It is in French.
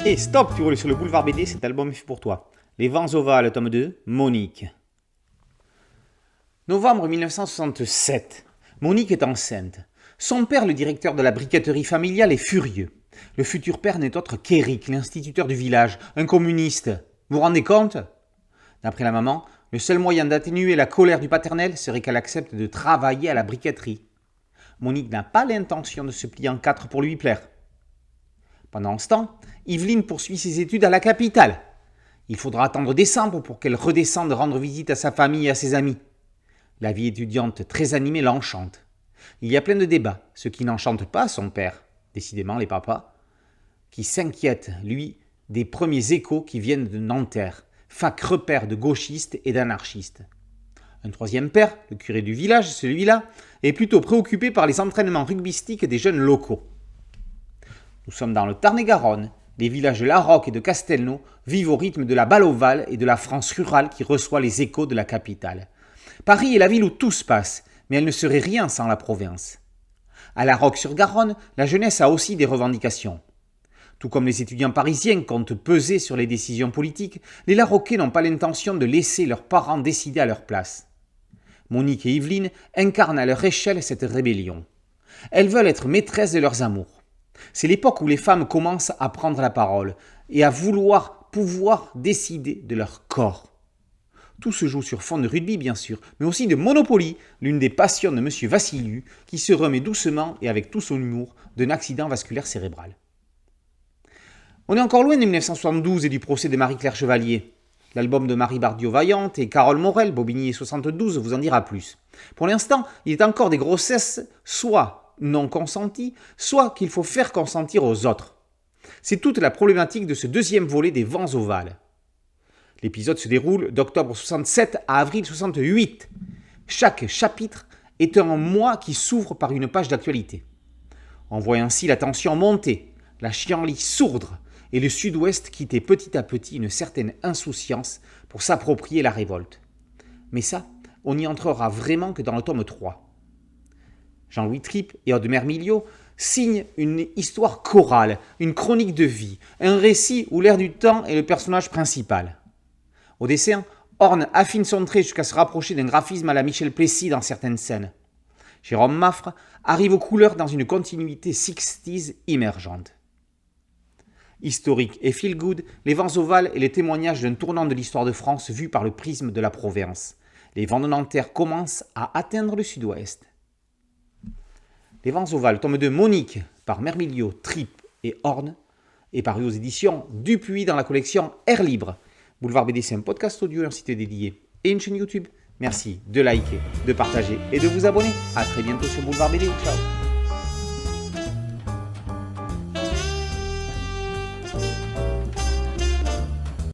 Et stop, tu roules sur le boulevard BD, cet album est fait pour toi. Les Vents ovales, tome 2, Monique. Novembre 1967. Monique est enceinte. Son père, le directeur de la briqueterie familiale, est furieux. Le futur père n'est autre qu'Éric, l'instituteur du village, un communiste. Vous vous rendez compte ? D'après la maman, le seul moyen d'atténuer la colère du paternel serait qu'elle accepte de travailler à la briqueterie. Monique n'a pas l'intention de se plier en quatre pour lui plaire. Pendant ce temps, Yveline poursuit ses études à la capitale. Il faudra attendre décembre pour qu'elle redescende rendre visite à sa famille et à ses amis. La vie étudiante très animée l'enchante. Il y a plein de débats, ce qui n'enchante pas son père, décidément les papas, qui s'inquiète, lui, des premiers échos qui viennent de Nanterre, fac repère de gauchistes et d'anarchistes. Un troisième père, le curé du village, celui-là, est plutôt préoccupé par les entraînements rugbystiques des jeunes locaux. Nous sommes dans le Tarn-et-Garonne. Les villages de La Roque et de Castelnau vivent au rythme de la balle ovale et de la France rurale qui reçoit les échos de la capitale. Paris est la ville où tout se passe, mais elle ne serait rien sans la province. À La Roque-sur-Garonne, la jeunesse a aussi des revendications. Tout comme les étudiants parisiens comptent peser sur les décisions politiques, les Laroquais n'ont pas l'intention de laisser leurs parents décider à leur place. Monique et Yveline incarnent à leur échelle cette rébellion. Elles veulent être maîtresses de leurs amours. C'est l'époque où les femmes commencent à prendre la parole et à vouloir pouvoir décider de leur corps. Tout se joue sur fond de rugby bien sûr, mais aussi de Monopoly, l'une des passions de M. Vassiliou, qui se remet doucement et avec tout son humour d'un accident vasculaire cérébral. On est encore loin de 1972 et du procès de Marie-Claire Chevalier. L'album de Marie Bardiot-Vaillante et Carole Morel, Bobigny 72, vous en dira plus. Pour l'instant, il est encore des grossesses soit non consenties, soit qu'il faut faire consentir aux autres. C'est toute la problématique de ce deuxième volet des Vents ovales. L'épisode se déroule d'octobre 67 à avril 68. Chaque chapitre est un mois qui s'ouvre par une page d'actualité. On voit ainsi la tension monter, la chienlit sourdre et le Sud-Ouest quitter petit à petit une certaine insouciance pour s'approprier la révolte. Mais ça, on n'y entrera vraiment que dans le tome 3. Jean-Louis Tripp et Aude Mermilliot signent une histoire chorale, une chronique de vie, un récit où l'air du temps est le personnage principal. Au dessin, Horn affine son trait jusqu'à se rapprocher d'un graphisme à la Michel Plessis dans certaines scènes. Jérôme Maffre arrive aux couleurs dans une continuité 60s immergente. Historique et feel-good, Les Vents ovales est le témoignage d'un tournant de l'histoire de France vu par le prisme de la Provence. Les vents de Nanterre commencent à atteindre le sud-ouest. Les Vents ovales, tome 2, Monique, par Mermilliot, Tripp et Horn, est paru aux éditions Dupuis dans la collection Air Libre. Boulevard BD, c'est un podcast audio, un site dédié et une chaîne YouTube. Merci de liker, de partager et de vous abonner. A très bientôt sur Boulevard BD. Ciao.